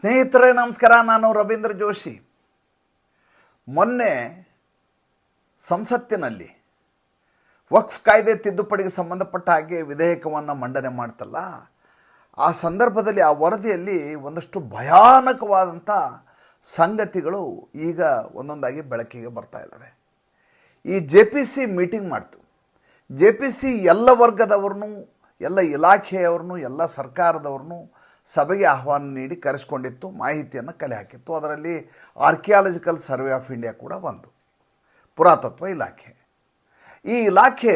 ಸ್ನೇಹಿತರೇ ನಮಸ್ಕಾರ. ನಾನು ರವೀಂದ್ರ ಜೋಶಿ. ಮೊನ್ನೆ ಸಂಸತ್ತಿನಲ್ಲಿ ವಕ್ಫ್ ಕಾಯ್ದೆ ತಿದ್ದುಪಡಿಗೆ ಸಂಬಂಧಪಟ್ಟ ಹಾಗೆ ವಿಧೇಯಕವನ್ನು ಮಂಡನೆ ಮಾಡ್ತಲ್ಲ, ಆ ಸಂದರ್ಭದಲ್ಲಿ ಆ ವರದಿಯಲ್ಲಿ ಒಂದಷ್ಟು ಭಯಾನಕವಾದಂಥ ಸಂಗತಿಗಳು ಈಗ ಒಂದೊಂದಾಗಿ ಬೆಳಕಿಗೆ ಬರ್ತಾ ಇದ್ದಾವೆ. ಈ JPC ಮೀಟಿಂಗ್ ಮಾಡ್ತು. JPC ಎಲ್ಲ ವರ್ಗದವ್ರನ್ನೂ, ಎಲ್ಲ ಇಲಾಖೆಯವ್ರನ್ನೂ, ಎಲ್ಲ ಸರ್ಕಾರದವ್ರನ್ನೂ ಸಭೆಗೆ ಆಹ್ವಾನ ನೀಡಿ ಕರೆಸ್ಕೊಂಡಿತ್ತು, ಮಾಹಿತಿಯನ್ನು ಕಲೆ ಹಾಕಿತ್ತು. ಅದರಲ್ಲಿ ಆರ್ಕಿಯಾಲಜಿಕಲ್ ಸರ್ವೆ ಆಫ್ ಇಂಡಿಯಾ ಕೂಡ ಒಂದು ಪುರಾತತ್ವ ಇಲಾಖೆ. ಈ ಇಲಾಖೆ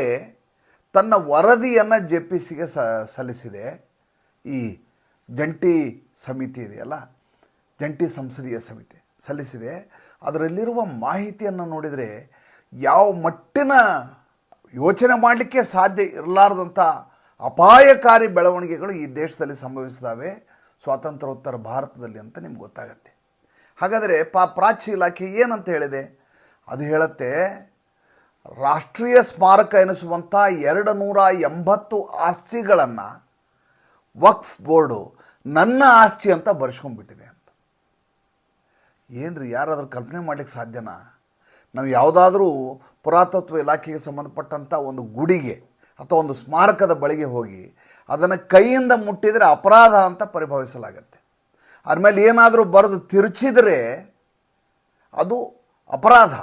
ತನ್ನ ವರದಿಯನ್ನು JPCಗೆ ಸಲ್ಲಿಸಿದೆ. ಈ ಜಂಟಿ ಸಮಿತಿ ಇದೆಯಲ್ಲ, ಜಂಟಿ ಸಂಸದೀಯ ಸಮಿತಿ ಸಲ್ಲಿಸಿದೆ. ಅದರಲ್ಲಿರುವ ಮಾಹಿತಿಯನ್ನು ನೋಡಿದರೆ ಯಾವ ಮಟ್ಟಿನ ಯೋಚನೆ ಮಾಡಲಿಕ್ಕೆ ಸಾಧ್ಯ ಇರಲಾರ್ದಂಥ ಅಪಾಯಕಾರಿ ಬೆಳವಣಿಗೆಗಳು ಈ ದೇಶದಲ್ಲಿ ಸಂಭವಿಸಿದಾವೆ ಸ್ವಾತಂತ್ರ್ಯೋತ್ತರ ಭಾರತದಲ್ಲಿ ಅಂತ ನಿಮ್ಗೆ ಗೊತ್ತಾಗತ್ತೆ. ಹಾಗಾದರೆ ಪ್ರಾಚಿ ಇಲಾಖೆ ಏನಂತ ಹೇಳಿದೆ? ಅದು ಹೇಳುತ್ತೆ, ರಾಷ್ಟ್ರೀಯ ಸ್ಮಾರಕ ಎನಿಸುವಂಥ 280 ಆಸ್ತಿಗಳನ್ನು ವಕ್ಫ್ ಬೋರ್ಡು ನನ್ನ ಆಸ್ತಿ ಅಂತ ಬರ್ಸ್ಕೊಂಡ್ಬಿಟ್ಟಿದೆ ಅಂತ. ಏನ್ರಿ, ಯಾರಾದರೂ ಕಲ್ಪನೆ ಮಾಡಲಿಕ್ಕೆ ಸಾಧ್ಯನಾ? ನಾವು ಯಾವುದಾದ್ರೂ ಪುರಾತತ್ವ ಇಲಾಖೆಗೆ ಸಂಬಂಧಪಟ್ಟಂಥ ಒಂದು ಗುಡಿಗೆ ಅಥವಾ ಒಂದು ಸ್ಮಾರಕದ ಬಳಿಗೆ ಹೋಗಿ ಅದನ್ನು ಕೈಯಿಂದ ಮುಟ್ಟಿದರೆ ಅಪರಾಧ ಅಂತ ಪರಿಭಾವಿಸಲಾಗತ್ತೆ. ಆದಮೇಲೆ ಏನಾದರೂ ಬರೆದು ತಿರುಚಿದರೆ ಅದು ಅಪರಾಧ.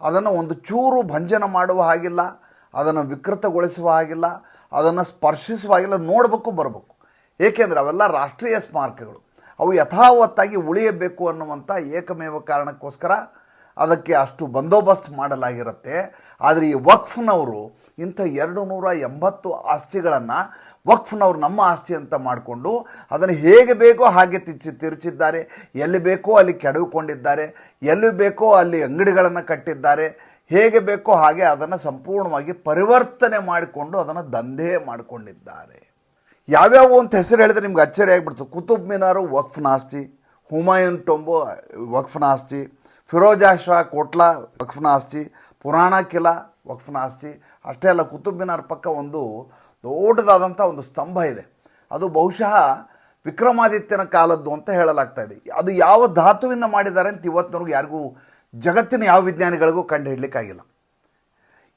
ಅದನ್ನು ಒಂದು ಚೂರು ಭಂಜನ ಮಾಡುವ ಹಾಗಿಲ್ಲ, ಅದನ್ನು ವಿಕೃತಗೊಳಿಸುವ ಹಾಗಿಲ್ಲ, ಅದನ್ನು ಸ್ಪರ್ಶಿಸುವ ಹಾಗಿಲ್ಲ, ನೋಡಬೇಕು ಬರಬೇಕು. ಏಕೆಂದರೆ ಅವೆಲ್ಲ ರಾಷ್ಟ್ರೀಯ ಸ್ಮಾರಕಗಳು, ಅವು ಯಥಾವತ್ತಾಗಿ ಉಳಿಯಬೇಕು ಅನ್ನುವಂಥ ಏಕಮೇವ ಕಾರಣಕ್ಕೋಸ್ಕರ ಅದಕ್ಕೆ ಅಷ್ಟು ಬಂದೋಬಸ್ತ್ ಮಾಡಲಾಗಿರುತ್ತೆ. ಆದರೆ ಈ ವಕ್ಫ್ನವರು ಇಂಥ 280 ಆಸ್ತಿಗಳನ್ನು ವಕ್ಫ್ನವರು ನಮ್ಮ ಆಸ್ತಿ ಅಂತ ಮಾಡಿಕೊಂಡು ಅದನ್ನು ಹೇಗೆ ಬೇಕೋ ಹಾಗೆ ತಿರುಚಿದ್ದಾರೆ, ಎಲ್ಲಿ ಬೇಕೋ ಅಲ್ಲಿ ಕೆಡವಿಕೊಂಡಿದ್ದಾರೆ, ಎಲ್ಲಿ ಬೇಕೋ ಅಲ್ಲಿ ಅಂಗಡಿಗಳನ್ನು ಕಟ್ಟಿದ್ದಾರೆ, ಹೇಗೆ ಬೇಕೋ ಹಾಗೆ ಅದನ್ನು ಸಂಪೂರ್ಣವಾಗಿ ಪರಿವರ್ತನೆ ಮಾಡಿಕೊಂಡು ಅದನ್ನು ದಂಧೆ ಮಾಡಿಕೊಂಡಿದ್ದಾರೆ. ಯಾವ್ಯಾವ ಅಂತ ಹೆಸರು ಹೇಳಿದ್ರೆ ನಿಮ್ಗೆ ಅಚ್ಚರಿ ಆಗಿಬಿಡ್ತು. ಕುತುಬ್ ಮಿನಾರು ವಕ್ಫ್ನ ಆಸ್ತಿ, ಹುಮಾಯೂನ್ ಟೊಂಬು ವಕ್ಫ್ನ ಆಸ್ತಿ, ಫಿರೋಜಾ ಶಾ ಕೋಟ್ಲಾ ವಕ್ಫ್ನ ಆಸ್ತಿ, ಪುರಾಣ ಕಿಲಾ ವಕ್ಫ್ನ ಆಸ್ತಿ. ಅಷ್ಟೇ ಅಲ್ಲ, ಕುತುಬ್ ಮಿನಾರ್ ಪಕ್ಕ ಒಂದು ದೊಡ್ಡದಾದಂಥ ಒಂದು ಸ್ತಂಭ ಇದೆ. ಅದು ಬಹುಶಃ ವಿಕ್ರಮಾದಿತ್ಯನ ಕಾಲದ್ದು ಅಂತ ಹೇಳಲಾಗ್ತಾ ಇದೆ. ಅದು ಯಾವ ಧಾತುವಿಂದ ಮಾಡಿದ್ದಾರೆ ಅಂತ ಇವತ್ತಿನವರೆಗೂ ಯಾರಿಗೂ, ಜಗತ್ತಿನ ಯಾವ ವಿಜ್ಞಾನಿಗಳಿಗೂ ಕಂಡು ಹಿಡಲಿಕ್ಕಾಗಿಲ್ಲ.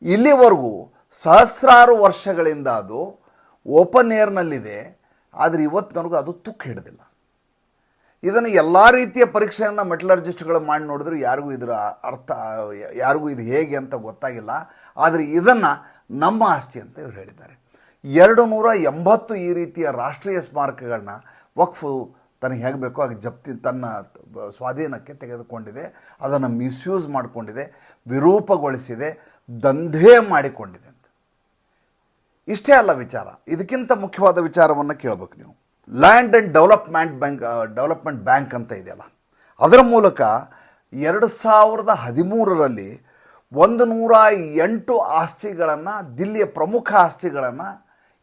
ಇಲ್ಲಿವರೆಗೂ ಸಹಸ್ರಾರು ವರ್ಷಗಳಿಂದ ಅದು ಓಪನ್ ಏರ್ನಲ್ಲಿದೆ, ಆದರೆ ಇವತ್ತಿನವರೆಗೂ ಅದು ತುಕ್ಕು ಹಿಡಿದಿಲ್ಲ. ಇದನ್ನು ಎಲ್ಲ ರೀತಿಯ ಪರೀಕ್ಷೆಯನ್ನು ಮೆಟಲರ್ಜಿಸ್ಟ್ಗಳು ಮಾಡಿ ನೋಡಿದ್ರು ಯಾರಿಗೂ ಇದರ ಅರ್ಥ, ಯಾರಿಗೂ ಇದು ಹೇಗೆ ಅಂತ ಗೊತ್ತಾಗಿಲ್ಲ. ಆದರೆ ಇದನ್ನು ನಮ್ಮ ಆಸ್ತಿ ಅಂತ ಇವರು ಹೇಳಿದ್ದಾರೆ. 280 ಈ ರೀತಿಯ ರಾಷ್ಟ್ರೀಯ ಸ್ಮಾರಕಗಳನ್ನ ವಕ್ಫು ತನಗೆ ಹೇಗೆ ಬೇಕೋ ಹಾಗೆ ತನ್ನ ಸ್ವಾಧೀನಕ್ಕೆ ತೆಗೆದುಕೊಂಡಿದೆ, ಅದನ್ನು ಮಿಸ್ಯೂಸ್ ಮಾಡಿಕೊಂಡಿದೆ, ವಿರೂಪಗೊಳಿಸಿದೆ, ದಂಧೆ ಮಾಡಿಕೊಂಡಿದೆ ಅಂತ. ಇಷ್ಟೇ ಅಲ್ಲ ವಿಚಾರ, ಇದಕ್ಕಿಂತ ಮುಖ್ಯವಾದ ವಿಚಾರವನ್ನು ಕೇಳಬೇಕು ನೀವು. ಲ್ಯಾಂಡ್ ಆ್ಯಂಡ್ ಡೆವಲಪ್ಮೆಂಟ್ ಬ್ಯಾಂಕ್ ಅಂತ ಇದೆಯಲ್ಲ, ಅದರ ಮೂಲಕ 2013ರಲ್ಲಿ 108 ಆಸ್ತಿಗಳನ್ನು, ದಿಲ್ಲಿಯ ಪ್ರಮುಖ ಆಸ್ತಿಗಳನ್ನು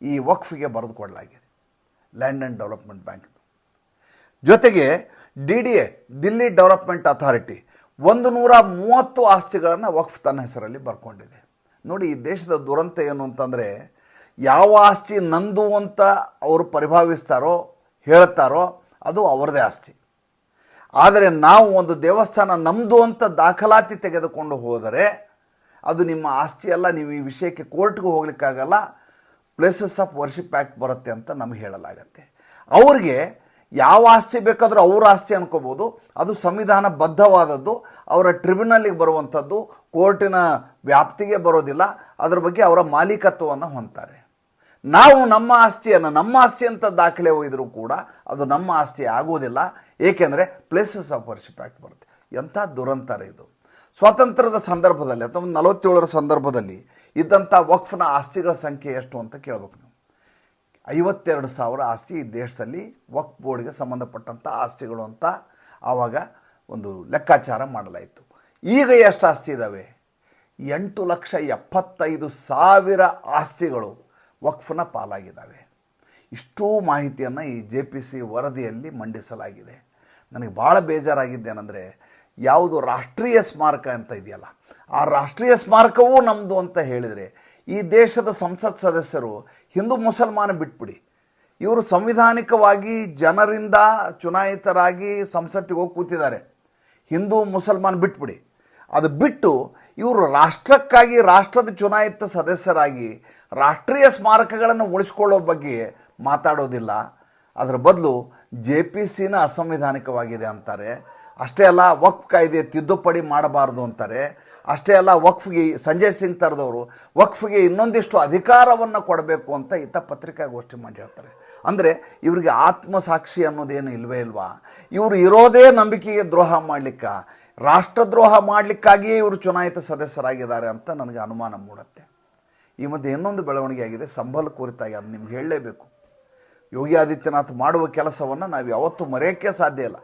ಈ ವಕ್ಫಿಗೆ ಬರೆದುಕೊಡಲಾಗಿದೆ. ಲ್ಯಾಂಡ್ ಆ್ಯಂಡ್ ಡೆವಲಪ್ಮೆಂಟ್ ಬ್ಯಾಂಕ್ ಜೊತೆಗೆ DDA, ದಿಲ್ಲಿ ಡೆವಲಪ್ಮೆಂಟ್ ಅಥಾರಿಟಿ, 130 ಆಸ್ತಿಗಳನ್ನು ವಕ್ಫ್ ತನ್ನ ಹೆಸರಲ್ಲಿ ಬರ್ಕೊಂಡಿದೆ. ನೋಡಿ, ಈ ದೇಶದ ದುರಂತ ಏನು ಅಂತಂದರೆ, ಯಾವ ಆಸ್ತಿ ನಂದು ಅಂತ ಅವರು ಪರಿಭಾವಿಸ್ತಾರೋ, ಹೇಳ್ತಾರೋ ಅದು ಅವರದೇ ಆಸ್ತಿ. ಆದರೆ ನಾವು ಒಂದು ದೇವಸ್ಥಾನ ನಮ್ಮದು ಅಂತ ದಾಖಲಾತಿ ತೆಗೆದುಕೊಂಡು ಹೋದರೆ ಅದು ನಿಮ್ಮ ಆಸ್ತಿ ಅಲ್ಲ, ನೀವು ಈ ವಿಷಯಕ್ಕೆ ಕೋರ್ಟ್ಗೆ ಹೋಗ್ಲಿಕ್ಕಾಗಲ್ಲ, ಪ್ಲೇಸಸ್ ಆಫ್ ವರ್ಷಿಪ್ ಆ್ಯಕ್ಟ್ ಬರುತ್ತೆ ಅಂತ ನಮಗೆ ಹೇಳಲಾಗತ್ತೆ. ಅವ್ರಿಗೆ ಯಾವ ಆಸ್ತಿ ಬೇಕಾದರೂ ಅವ್ರ ಆಸ್ತಿ ಅನ್ಕೋಬೋದು, ಅದು ಸಂವಿಧಾನಬದ್ಧವಾದದ್ದು, ಅವರ ಟ್ರಿಬ್ಯುನಲ್ಗೆ ಬರುವಂಥದ್ದು, ಕೋರ್ಟಿನ ವ್ಯಾಪ್ತಿಗೆ ಬರೋದಿಲ್ಲ, ಅದರ ಬಗ್ಗೆ ಅವರ ಮಾಲೀಕತ್ವವನ್ನು ಹೊಂದ್ತಾರೆ. ನಾವು ನಮ್ಮ ಆಸ್ತಿ ಅಂತ ದಾಖಲೆ ಒಯ್ದರೂ ಕೂಡ ಅದು ನಮ್ಮ ಆಸ್ತಿ ಆಗೋದಿಲ್ಲ, ಏಕೆಂದರೆ ಪ್ಲೇಸಸ್ ಆಫ್ ವರ್ಷಿಪ್ ಆ್ಯಕ್ಟ್ ಬರುತ್ತೆ. ಎಂಥ ದುರಂತರ ಇದು! ಸ್ವಾತಂತ್ರ್ಯದ ಸಂದರ್ಭದಲ್ಲಿ 1947ರ ಸಂದರ್ಭದಲ್ಲಿ ಇದ್ದಂಥ ವಕ್ಫ್ನ ಆಸ್ತಿಗಳ ಸಂಖ್ಯೆ ಎಷ್ಟು ಅಂತ ಕೇಳಬೇಕು ನೀವು. 52,000 ಆಸ್ತಿ ಈ ದೇಶದಲ್ಲಿ ವಕ್ಫ್ ಬೋರ್ಡ್ಗೆ ಸಂಬಂಧಪಟ್ಟಂಥ ಆಸ್ತಿಗಳು ಅಂತ ಆವಾಗ ಒಂದು ಲೆಕ್ಕಾಚಾರ ಮಾಡಲಾಯಿತು. ಈಗ ಎಷ್ಟು ಆಸ್ತಿ ಇದ್ದಾವೆ? 8,75,000 ಆಸ್ತಿಗಳು ವಕ್ಫ್ನ ಪಾಲಾಗಿದ್ದಾವೆ. ಇಷ್ಟೂ ಮಾಹಿತಿಯನ್ನು ಈ JPC ವರದಿಯಲ್ಲಿ ಮಂಡಿಸಲಾಗಿದೆ. ನನಗೆ ಭಾಳ ಬೇಜಾರಾಗಿದ್ದೇನೆಂದರೆ, ಯಾವುದು ರಾಷ್ಟ್ರೀಯ ಸ್ಮಾರಕ ಅಂತ ಇದೆಯಲ್ಲ, ಆ ರಾಷ್ಟ್ರೀಯ ಸ್ಮಾರಕವೂ ನಮ್ಮದು ಅಂತ ಹೇಳಿದರೆ ಈ ದೇಶದ ಸಂಸತ್ ಸದಸ್ಯರು ಹಿಂದೂ ಮುಸಲ್ಮಾನ ಬಿಟ್ಬಿಡಿ, ಇವರು ಸಂವಿಧಾನಿಕವಾಗಿ ಜನರಿಂದ ಚುನಾಯಿತರಾಗಿ ಸಂಸತ್ತಿಗೆ ಹೋಗಿ ಕೂತಿದ್ದಾರೆ. ಹಿಂದೂ ಮುಸಲ್ಮಾನ್ ಬಿಟ್ಬಿಡಿ, ಅದು ಬಿಟ್ಟು ಇವರು ರಾಷ್ಟ್ರಕ್ಕಾಗಿ ರಾಷ್ಟ್ರದ ಚುನಾಯಿತ ಸದಸ್ಯರಾಗಿ ರಾಷ್ಟ್ರೀಯ ಸ್ಮಾರಕಗಳನ್ನು ಉಳಿಸ್ಕೊಳ್ಳೋ ಬಗ್ಗೆ ಮಾತಾಡೋದಿಲ್ಲ. ಅದರ ಬದಲು JPCನ ಅಸಂವಿಧಾನಿಕವಾಗಿದೆ ಅಂತಾರೆ. ಅಷ್ಟೇ ಅಲ್ಲ, ವಕ್ಫ್ ಕಾಯ್ದೆ ತಿದ್ದುಪಡಿ ಮಾಡಬಾರ್ದು ಅಂತಾರೆ. ಅಷ್ಟೇ ಅಲ್ಲ, ವಕ್ಫ್ಗೆ ಸಂಜಯ್ ಸಿಂಗ್ ಥರದವರು ವಕ್ಫ್ಗೆ ಇನ್ನೊಂದಿಷ್ಟು ಅಧಿಕಾರವನ್ನು ಕೊಡಬೇಕು ಅಂತ ಈತ ಪತ್ರಿಕಾಗೋಷ್ಠಿ ಮಾಡಿ ಹೇಳ್ತಾರೆ. ಅಂದರೆ ಇವರಿಗೆ ಆತ್ಮಸಾಕ್ಷಿ ಅನ್ನೋದೇನು ಇಲ್ವೇ ಇಲ್ವಾ? ಇವರು ಇರೋದೇ ನಂಬಿಕೆಗೆ ದ್ರೋಹ ಮಾಡಲಿಕ್ಕೆ, ರಾಷ್ಟ್ರದ್ರೋಹ ಮಾಡಲಿಕ್ಕಾಗಿಯೇ ಇವರು ಚುನಾಯಿತ ಸದಸ್ಯರಾಗಿದ್ದಾರೆ ಅಂತ ನನಗೆ ಅನುಮಾನ ಮೂಡುತ್ತೆ. ಈ ಮಧ್ಯೆ ಇನ್ನೊಂದು ಬೆಳವಣಿಗೆ ಆಗಿದೆ ಸಂಬಲ್ ಕುರಿತಾಗಿ, ಅದು ನಿಮ್ಗೆ ಹೇಳಲೇಬೇಕು. ಯೋಗಿ ಆದಿತ್ಯನಾಥ್ ಮಾಡುವ ಕೆಲಸವನ್ನು ನಾವು ಯಾವತ್ತೂ ಮರೆಯೋಕ್ಕೆ ಸಾಧ್ಯ ಇಲ್ಲ.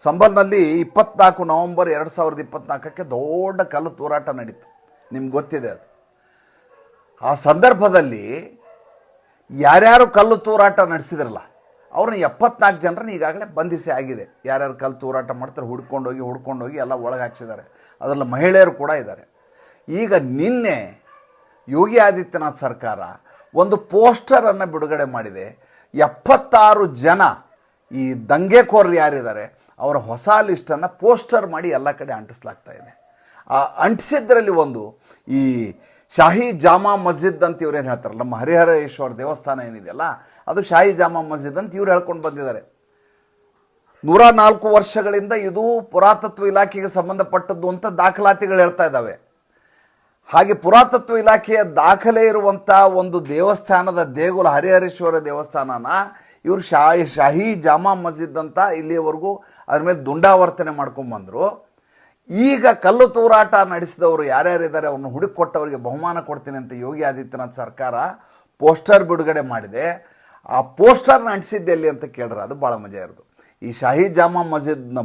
ಸಂಬಲ್ನಲ್ಲಿ 24 ನವೆಂಬರ್ 2024 ದೊಡ್ಡ ಕಲ್ಲು ತೂರಾಟ ನಡೀತು, ನಿಮ್ಗೆ ಗೊತ್ತಿದೆ ಅದು. ಆ ಸಂದರ್ಭದಲ್ಲಿ ಯಾರ್ಯಾರು ಕಲ್ಲು ತೂರಾಟ ನಡೆಸಿದ್ರಲ್ಲ ಅವ್ರನ್ನ 74 ಜನರನ್ನ ಈಗಾಗಲೇ ಬಂಧಿಸಿ ಆಗಿದೆ. ಯಾರ್ಯಾರು ಕಲ್ಲು ತೂರಾಟ ಮಾಡ್ತಾರೆ ಹುಡ್ಕೊಂಡೋಗಿ ಎಲ್ಲ ಒಳಗೆ ಹಾಕ್ಸಿದ್ದಾರೆ. ಅದರಲ್ಲಿ ಮಹಿಳೆಯರು ಕೂಡ ಇದ್ದಾರೆ. ಈಗ ನಿನ್ನೆ ಯೋಗಿ ಆದಿತ್ಯನಾಥ್ ಸರ್ಕಾರ ಒಂದು ಪೋಸ್ಟರನ್ನು ಬಿಡುಗಡೆ ಮಾಡಿದೆ. 76 ಜನ ಈ ದಂಗೆಕೋರರು ಯಾರಿದ್ದಾರೆ ಅವರ ಹೊಸ ಲಿಸ್ಟನ್ನು ಪೋಸ್ಟರ್ ಮಾಡಿ ಎಲ್ಲ ಕಡೆ ಅಂಟಿಸ್ಲಾಗ್ತಾ ಇದೆ. ಆ ಅಂಟಿಸಿದ್ರಲ್ಲಿ ಒಂದು ಈ ಶಾಹಿ ಜಾಮಾ ಮಸ್ಜಿದ್ ಅಂತ ಇವ್ರೇನು ಹೇಳ್ತಾರಲ್ಲ, ನಮ್ಮ ಹರಿಹರೇಶ್ವರ ದೇವಸ್ಥಾನ ಏನಿದೆಯಲ್ಲ ಅದು ಶಾಹಿ ಜಾಮಾ ಮಸ್ಜಿದ್ ಅಂತ ಇವ್ರು ಹೇಳ್ಕೊಂಡು ಬಂದಿದ್ದಾರೆ. 104 ವರ್ಷಗಳಿಂದ ಇದು ಪುರಾತತ್ವ ಇಲಾಖೆಗೆ ಸಂಬಂಧಪಟ್ಟದ್ದು ಅಂತ ದಾಖಲಾತಿಗಳು ಹೇಳ್ತಾ ಇದ್ದಾವೆ. ಹಾಗೆ ಪುರಾತತ್ವ ಇಲಾಖೆಯ ದಾಖಲೆ ಇರುವಂಥ ಒಂದು ದೇವಸ್ಥಾನದ ದೇಗುಲ ಹರಿಹರೇಶ್ವರ ದೇವಸ್ಥಾನನ ಇವರು ಶಾಹಿ ಜಾಮಾ ಮಸ್ಜಿದ್ ಅಂತ ಇಲ್ಲಿಯವರೆಗೂ ಅದ್ರ ಮೇಲೆ ದುಂಡಾವರ್ತನೆ ಮಾಡ್ಕೊಂಬಂದರು. ಈಗ ಕಲ್ಲು ತೂರಾಟ ನಡೆಸಿದವರು ಯಾರ್ಯಾರಿದ್ದಾರೆ ಅವ್ರನ್ನ ಹುಡುಕೊಟ್ಟವರಿಗೆ ಬಹುಮಾನ ಕೊಡ್ತೀನಿ ಅಂತ ಯೋಗಿ ಆದಿತ್ಯನಾಥ್ ಸರ್ಕಾರ ಪೋಸ್ಟರ್ ಬಿಡುಗಡೆ ಮಾಡಿದೆ. ಆ ಪೋಸ್ಟರ್ನ ಅಂಟಿಸಿದ್ದು ಎಲ್ಲಿ ಅಂತ ಕೇಳ್ರೆ ಅದು ಭಾಳ ಮಜಾ ಇರೋದು. ಈ ಶಾಹಿ ಜಾಮಾ ಮಸ್ಜಿದ್ನ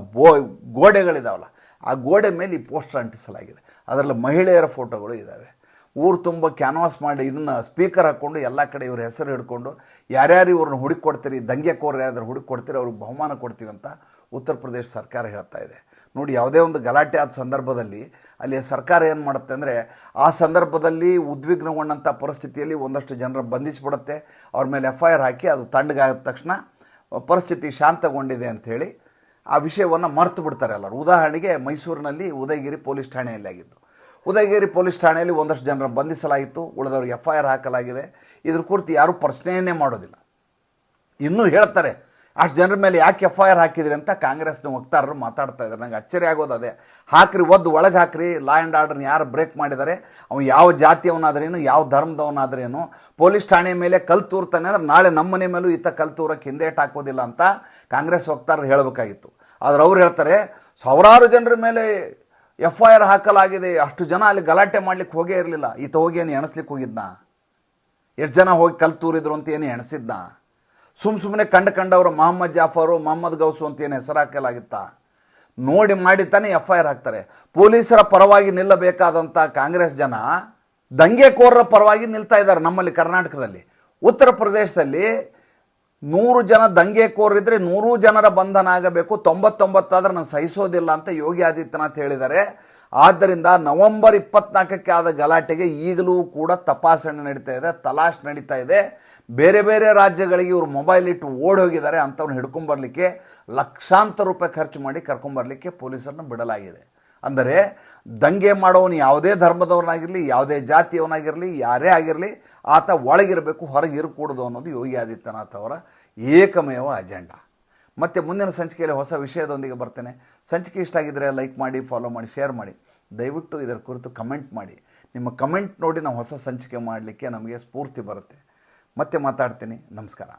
ಗೋಡೆಗಳಿದಾವಲ್ಲ, ಆ ಗೋಡೆ ಮೇಲೆ ಈ ಪೋಸ್ಟರ್ ಅಂಟಿಸಲಾಗಿದೆ. ಅದರಲ್ಲಿ ಮಹಿಳೆಯರ ಫೋಟೋಗಳು ಇದ್ದಾವೆ. ಊರು ತುಂಬ ಕ್ಯಾನ್ವಾಸ್ ಮಾಡಿ ಇದನ್ನು ಸ್ಪೀಕರ್ ಹಾಕ್ಕೊಂಡು ಎಲ್ಲ ಕಡೆ ಇವ್ರ ಹೆಸರು ಹಿಡ್ಕೊಂಡು ಯಾರ್ಯಾರು ಇವ್ರನ್ನ ಹುಡುಕೊಡ್ತೀರಿ, ದಂಗೆಕೋರು ಯಾವ್ದಾರು ಹುಡುಕೊಡ್ತೀರಿ ಅವ್ರಿಗೆ ಬಹುಮಾನ ಕೊಡ್ತೀವಿ ಅಂತ ಉತ್ತರ ಪ್ರದೇಶ ಸರ್ಕಾರ ಹೇಳ್ತಾ ಇದೆ. ನೋಡಿ, ಯಾವುದೇ ಒಂದು ಗಲಾಟೆ ಆದ ಸಂದರ್ಭದಲ್ಲಿ ಅಲ್ಲಿ ಸರ್ಕಾರ ಏನು ಮಾಡುತ್ತೆ ಅಂದರೆ, ಆ ಸಂದರ್ಭದಲ್ಲಿ ಉದ್ವಿಗ್ನಗೊಂಡಂಥ ಪರಿಸ್ಥಿತಿಯಲ್ಲಿ ಒಂದಷ್ಟು ಜನರ ಬಂಧಿಸಿಬಿಡುತ್ತೆ, ಅವ್ರ ಮೇಲೆ FIR ಹಾಕಿ ಅದು ತಣ್ಣಗಾದ ತಕ್ಷಣ ಪರಿಸ್ಥಿತಿ ಶಾಂತಗೊಂಡಿದೆ ಅಂಥೇಳಿ ಆ ವಿಷಯವನ್ನು ಮರೆತು ಬಿಡ್ತಾರೆ ಎಲ್ಲರೂ. ಉದಾಹರಣೆಗೆ ಮೈಸೂರಿನಲ್ಲಿ ಉದಯಗಿರಿ ಪೊಲೀಸ್ ಠಾಣೆಯಲ್ಲಿ ಆಗಿದ್ದು. ಉದಯಗಿರಿ ಪೊಲೀಸ್ ಠಾಣೆಯಲ್ಲಿ ಒಂದಷ್ಟು ಜನರ ಬಂಧಿಸಲಾಗಿತ್ತು, ಉಳಿದವ್ರಿಗೆ FIR ಹಾಕಲಾಗಿದೆ. ಇದ್ರ ಕುರಿತು ಯಾರೂ ಪ್ರಶ್ನೆಯನ್ನೇ ಮಾಡೋದಿಲ್ಲ. ಇನ್ನೂ ಹೇಳ್ತಾರೆ ಅಷ್ಟು ಜನರ ಮೇಲೆ ಯಾಕೆ FIR ಹಾಕಿದ್ರಿ ಅಂತ ಕಾಂಗ್ರೆಸ್ನ ವಕ್ತಾರರು ಮಾತಾಡ್ತಾ ಇದ್ದಾರೆ. ನಂಗೆ ಅಚ್ಚರಿ ಆಗೋದು ಅದೇ. ಹಾಕ್ರಿ, ಒಳಗೆ ಹಾಕ್ರಿ, ಲಾ ಆ್ಯಂಡ್ ಆರ್ಡರ್ನ ಯಾರು ಬ್ರೇಕ್ ಮಾಡಿದ್ದಾರೆ, ಅವನು ಯಾವ ಜಾತಿಯವನಾದ್ರೇನು, ಯಾವ ಧರ್ಮದವನಾದ್ರೇನು, ಪೊಲೀಸ್ ಠಾಣೆ ಮೇಲೆ ಕಲ್ ತೂರ್ತಾನೆ ಅಂದ್ರೆ ನಾಳೆ ನಮ್ಮ ಮನೆ ಮೇಲೂ ಈತ ಕಲ್ ತೂರಕ್ಕೆ ಹಿಂದೇಟು ಹಾಕೋದಿಲ್ಲ ಅಂತ ಕಾಂಗ್ರೆಸ್ ವಕ್ತಾರರು ಹೇಳಬೇಕಾಗಿತ್ತು. ಆದರೆ ಅವ್ರು ಹೇಳ್ತಾರೆ ಸಾವಿರಾರು ಜನರ ಮೇಲೆ FIR ಹಾಕಲಾಗಿದೆ, ಅಷ್ಟು ಜನ ಅಲ್ಲಿ ಗಲಾಟೆ ಮಾಡ್ಲಿಕ್ಕೆ ಹೋಗೇ ಇರಲಿಲ್ಲ, ಈತ ಹೋಗಿ ಏನು ಎಣಿಸ್ಲಿಕ್ಕೆ ಹೋಗಿದ್ನ, ಎಷ್ಟು ಜನ ಹೋಗಿ ಕಲ್ ತೂರಿದ್ರು ಅಂತ ಏನು ಎಣಿಸಿದ್ನ, ಸುಮ್ಮನೆ ಕಂಡವರು ಮೊಹಮ್ಮದ್ ಜಾಫರು, ಮೊಹಮ್ಮದ್ ಗೌಸು ಅಂತ ಏನು ಹೆಸರು ಹಾಕಲಾಗಿತ್ತಾ, ನೋಡಿ ಮಾಡಿ ತಾನೇ FIR ಹಾಕ್ತಾರೆ. ಪೊಲೀಸರ ಪರವಾಗಿ ನಿಲ್ಲಬೇಕಾದಂಥ ಕಾಂಗ್ರೆಸ್ ಜನ ದಂಗೆಕೋರರ ಪರವಾಗಿ ನಿಲ್ತಾ ಇದ್ದಾರೆ. ನಮ್ಮಲ್ಲಿ ಕರ್ನಾಟಕದಲ್ಲಿ, ಉತ್ತರ ಪ್ರದೇಶದಲ್ಲಿ 100 ಜನ ದಂಗೆಕೋರಿದ್ರೆ 100 ಜನರ ಬಂಧನ ಆಗಬೇಕು, 99 ಆದ್ರೆ ನಾನು ಸಹಿಸೋದಿಲ್ಲ ಅಂತ ಯೋಗಿ ಆದಿತ್ಯನಾಥ್ ಹೇಳಿದ್ದಾರೆ. ಆದ್ದರಿಂದ ನವೆಂಬರ್ 24ಕ್ಕೆ ಆದ ಗಲಾಟೆಗೆ ಈಗಲೂ ಕೂಡ ತಪಾಸಣೆ ನಡೀತಾ ಇದೆ, ತಲಾಶ್ ನಡೀತಾ ಇದೆ. ಬೇರೆ ಬೇರೆ ರಾಜ್ಯಗಳಿಗೆ ಇವರು ಮೊಬೈಲ್ ಇಟ್ಟು ಓಡಿ ಹೋಗಿದ್ದಾರೆ. ಅಂಥವ್ರನ್ನ ಹಿಡ್ಕೊಂಬರ್ಲಿಕ್ಕೆ ಲಕ್ಷಾಂತರ ರೂಪಾಯಿ ಖರ್ಚು ಮಾಡಿ ಕರ್ಕೊಂಬರ್ಲಿಕ್ಕೆ ಪೊಲೀಸರನ್ನ ಬಿಡಲಾಗಿದೆ. ಅಂದರೆ ದಂಗೆ ಮಾಡೋನು ಯಾವುದೇ ಧರ್ಮದವನಾಗಿರಲಿ, ಯಾವುದೇ ಜಾತಿಯವನಾಗಿರಲಿ, ಯಾರೇ ಆಗಿರಲಿ, ಆತ ಒಳಗಿರಬೇಕು, ಹೊರಗೆ ಇರಕೂಡದು ಅನ್ನೋದು ಯೋಗಿ ಆದಿತ್ಯನಾಥ್ ಅವರ ಏಕಮೇವ ಅಜೆಂಡಾ. ಮತ್ತು ಮುಂದಿನ ಸಂಚಿಕೆಯಲ್ಲಿ ಹೊಸ ವಿಷಯದೊಂದಿಗೆ ಬರ್ತೇನೆ. ಸಂಚಿಕೆ ಇಷ್ಟ ಆಗಿದ್ದರೆ ಲೈಕ್ ಮಾಡಿ, ಫಾಲೋ ಮಾಡಿ, ಶೇರ್ ಮಾಡಿ. ದಯವಿಟ್ಟು ಇದರ ಕುರಿತು ಕಮೆಂಟ್ ಮಾಡಿ. ನಿಮ್ಮ ಕಮೆಂಟ್ ನೋಡಿ ನಾವು ಹೊಸ ಸಂಚಿಕೆ ಮಾಡಲಿಕ್ಕೆ ನಮಗೆ ಸ್ಫೂರ್ತಿ ಬರುತ್ತೆ. ಮತ್ತೆ ಮಾತಾಡ್ತೀನಿ. ನಮಸ್ಕಾರ.